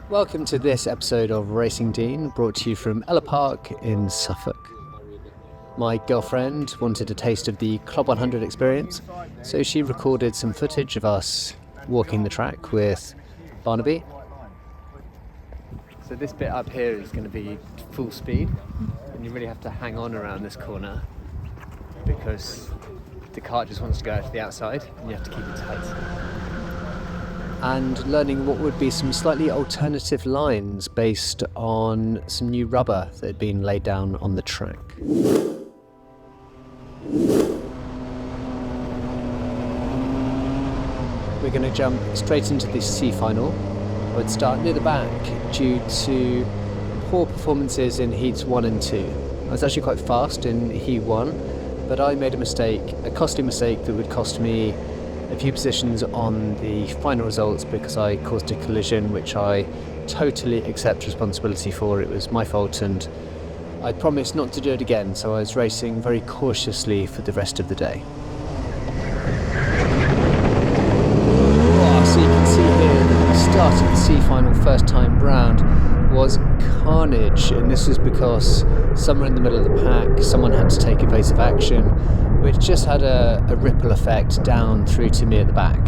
Welcome to this episode of Racing Dean, brought to you from Ellough Park in Suffolk. My girlfriend wanted a taste of the Club 100 experience, so she recorded some footage of us walking the track with Barnaby. So this bit up here is going to be full speed, and you really have to hang on around this corner because the cart just wants to go out to the outside and you have to keep it tight. And learning what would be some slightly alternative lines based on some new rubber that had been laid down on the track. We're going to jump straight into the C final. I would start near the back due to poor performances in heats 1 and 2. I was actually quite fast in heat 1, but I made a mistake, a costly mistake that would cost me a few positions on the final results because I caused a collision which I totally accept responsibility for. It was my fault and I promised not to do it again, so I was racing very cautiously for the rest of the day. So you can see here that the start of the C final first time round was carnage, and this was because somewhere in the middle of the pack someone had to take evasive action, which just had a ripple effect down through to me at the back.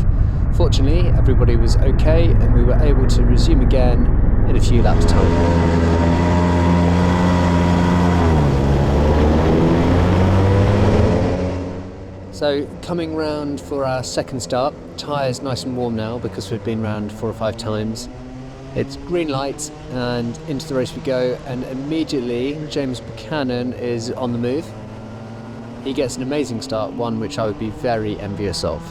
Fortunately, everybody was okay and we were able to resume again in a few laps' time. So coming round for our second start, tyres nice and warm now because we've been round 4 or 5 times. It's green light and into the race we go, and immediately James Buchanan is on the move. He gets an amazing start, one which I would be very envious of.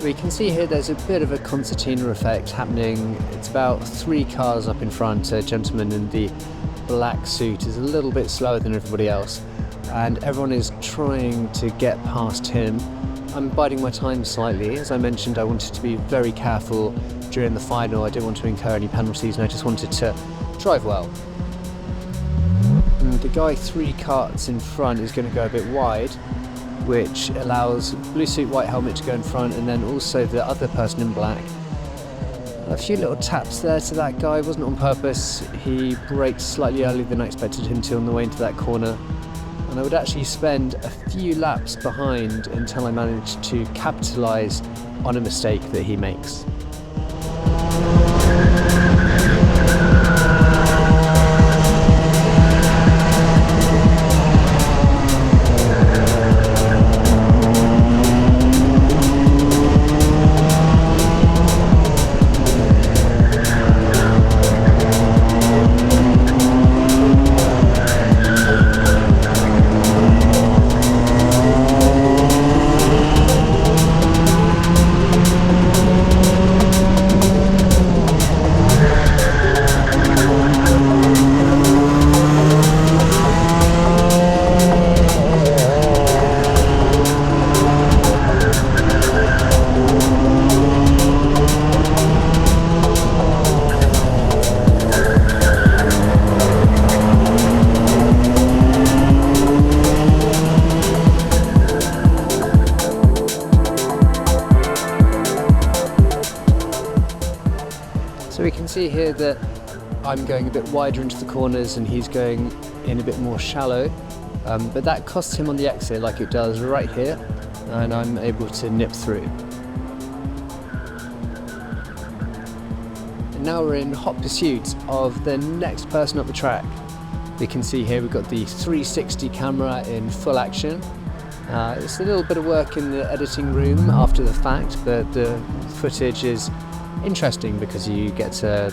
We can see here there's a bit of a concertina effect happening. It's about 3 cars up in front. A gentleman in the black suit is a little bit slower than everybody else, and everyone is trying to get past him. I'm biding my time slightly. As I mentioned, I wanted to be very careful during the final. I didn't want to incur any penalties and I just wanted to drive well. And the guy 3 carts in front is going to go a bit wide, which allows blue suit, white helmet to go in front, and then also the other person in black. A few little taps there to that guy, wasn't on purpose. He braked slightly earlier than I expected him to on the way into that corner. And I would actually spend a few laps behind until I managed to capitalise on a mistake that he makes. So we can see here that I'm going a bit wider into the corners and he's going in a bit more shallow, but that costs him on the exit like it does right here, and I'm able to nip through. And now we're in hot pursuit of the next person up the track. We can see here we've got the 360 camera in full action. It's a little bit of work in the editing room after the fact, but the footage is interesting because you get to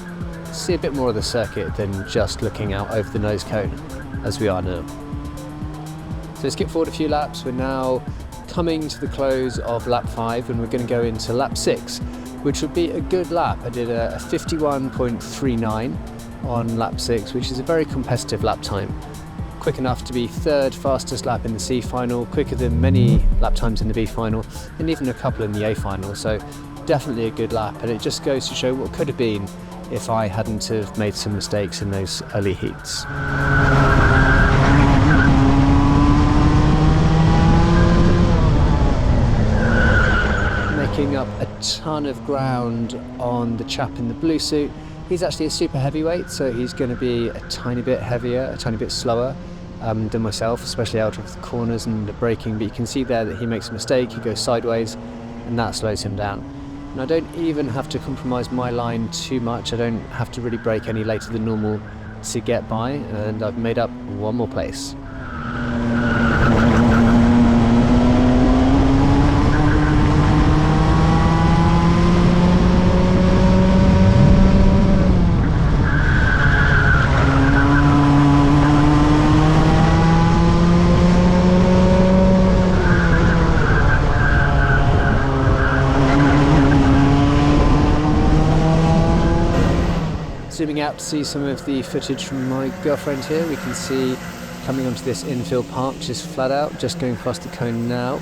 see a bit more of the circuit than just looking out over the nose cone as we are now. So skip forward a few laps. We're now coming to the close of lap 5 and we're going to go into lap 6, which would be a good lap. I did a 51.39 on lap 6, which is a very competitive lap time. quick enough to be third fastest lap in the C final, quicker than many lap times in the B final, and even a couple in the A final. So definitely a good lap, and it just goes to show what could have been if I hadn't have made some mistakes in those early heats. Making up a ton of ground on the chap in the blue suit. He's actually a super heavyweight, so he's going to be a tiny bit heavier, a tiny bit slower than myself, especially out of the corners and the braking. But you can see there that he makes a mistake, he goes sideways, and that slows him down. And I don't even have to compromise my line too much. I don't have to really brake any later than normal to get by, and I've made up one more place. Zooming out to see some of the footage from my girlfriend here, we can see coming onto this infield park, just flat out, just going past the cone now.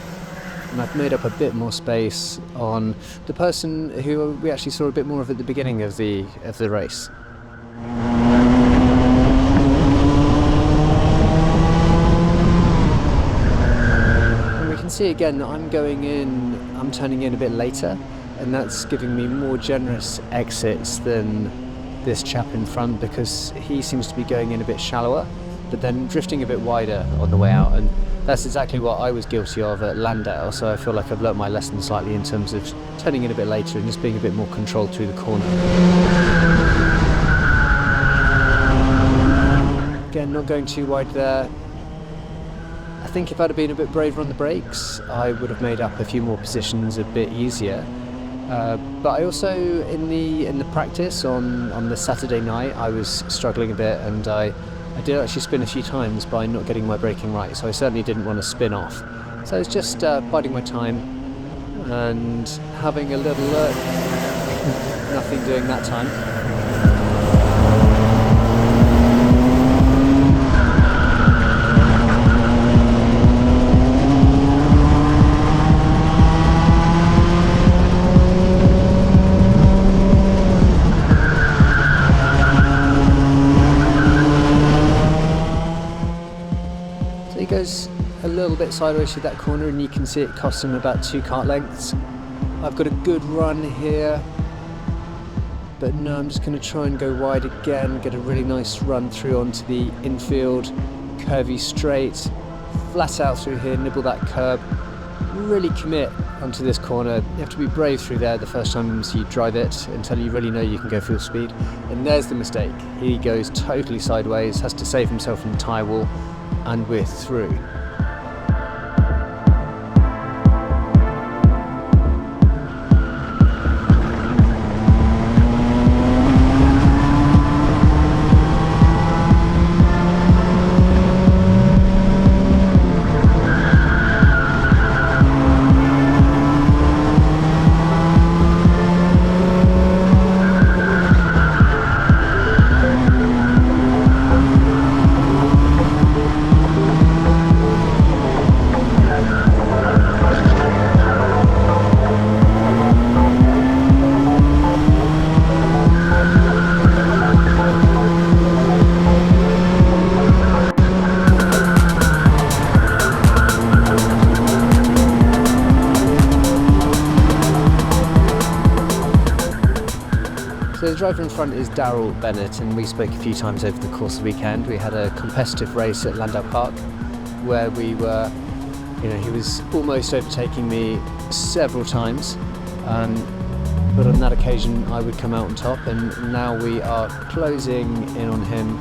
And I've made up a bit more space on the person who we actually saw a bit more of at the beginning of the race. And we can see again that I'm turning in a bit later, and that's giving me more generous exits than this chap in front, because he seems to be going in a bit shallower but then drifting a bit wider on the way out, and that's exactly what I was guilty of at Landau. So I feel like I've learnt my lesson slightly in terms of turning in a bit later and just being a bit more controlled through the corner. Again, not going too wide there. I think if I'd have been a bit braver on the brakes, I would have made up a few more positions a bit easier. But I also, in the practice on the Saturday night, I was struggling a bit, and I did actually spin a few times by not getting my braking right, so I certainly didn't want to spin off. So I was just biding my time and having a little look. Nothing doing that time. Goes a little bit sideways through that corner, and you can see it costs him about 2 kart lengths. I've got a good run here, but no, I'm just going to try and go wide again, get a really nice run through onto the infield, curvy straight, flat out through here, nibble that curb, really commit onto this corner. You have to be brave through there the first times you drive it until you really know you can go full speed. And there's the mistake. He goes totally sideways, has to save himself from the tyre wall, and we're through. So the driver in front is Daryl Bennett, and we spoke a few times over the course of the weekend. We had a competitive race at Landau Park where we were, he was almost overtaking me several times, but on that occasion I would come out on top, and now we are closing in on him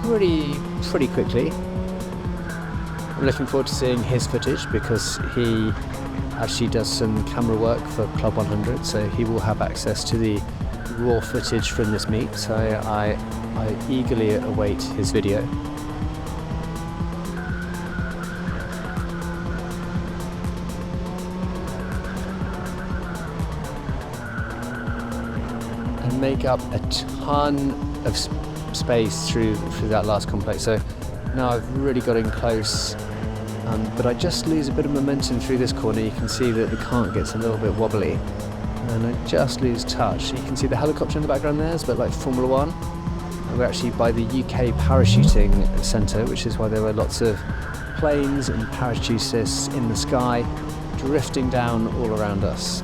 pretty quickly. I'm looking forward to seeing his footage because he actually does some camera work for Club 100, so he will have access to the raw footage from this meet, so I eagerly await his video. And make up a ton of space through that last complex. So Now I've really got in close, but I just lose a bit of momentum through this corner. You can see that the cart gets a little bit wobbly, and I just lose touch. You can see the helicopter in the background there, it's a bit like Formula 1. And we're actually by the UK parachuting centre, which is why there were lots of planes and parachutists in the sky, drifting down all around us.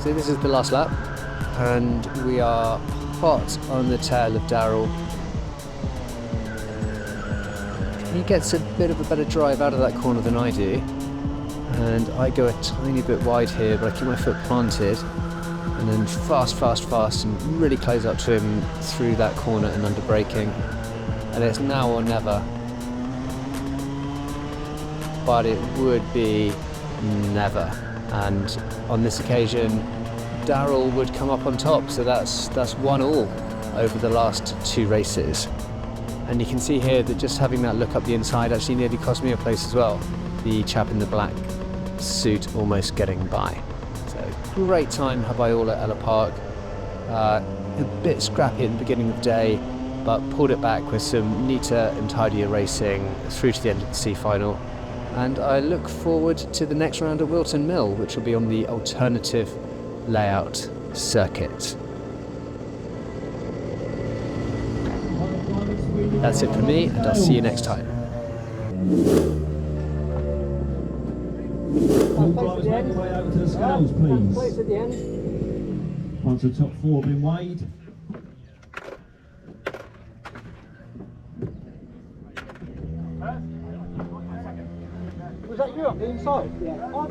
So this is the last lap, and we are hot on the tail of Darrell. He gets a bit of a better drive out of that corner than I do, and I go a tiny bit wide here, but I keep my foot planted, and then fast and really close up to him through that corner and under braking. And it's now or never, but it would be never. And on this occasion, Darrell would come up on top, so that's 1-1 over the last 2 races. And you can see here that just having that look up the inside actually nearly cost me a place as well. The chap in the black suit almost getting by. So great time by all at Ellough Park. A bit scrappy at the beginning of the day, but pulled it back with some neater and tidier racing through to the end of the C final. And I look forward to the next round at Wilton Mill, which will be on the alternative layout circuit. That's it from me, and I'll see you next time. Way over to the scales, please. Once the top 4 have been weighed. Was that you up the inside? Yeah. Oh,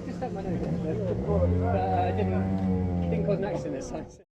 just had my nose. Didn't cause an accident this time.